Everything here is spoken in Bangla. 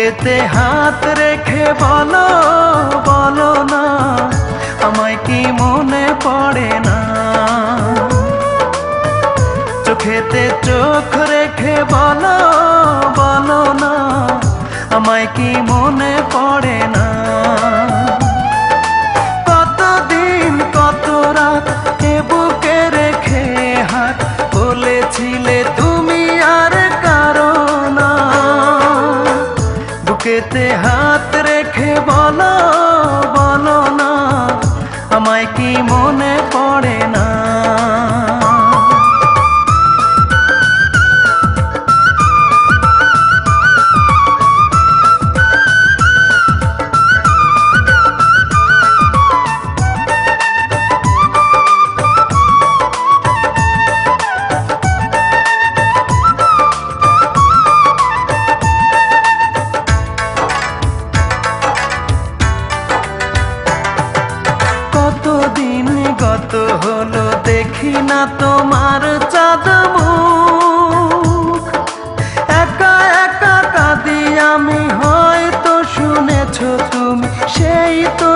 বুকেতে হাত রেখে বলো বলো না, আমায় কি মনে পড়ে না? চোখেতে চোখ রেখে বলো বলো না, আমায় কি মনে পড়ে না? কতদিন কত রাত এ বুকে রেখে হাত বলেছিলে তুমি আর কারো না। বুকেতে হাত রেখে বলো বলো না, আমায় কি মনে পড়ে না? কতদিন গত হলো দেখি না তোমার চাঁদ মুখ। একা একা কাঁদি আমি, হয়তো শুনেছো তুমি, সেই তো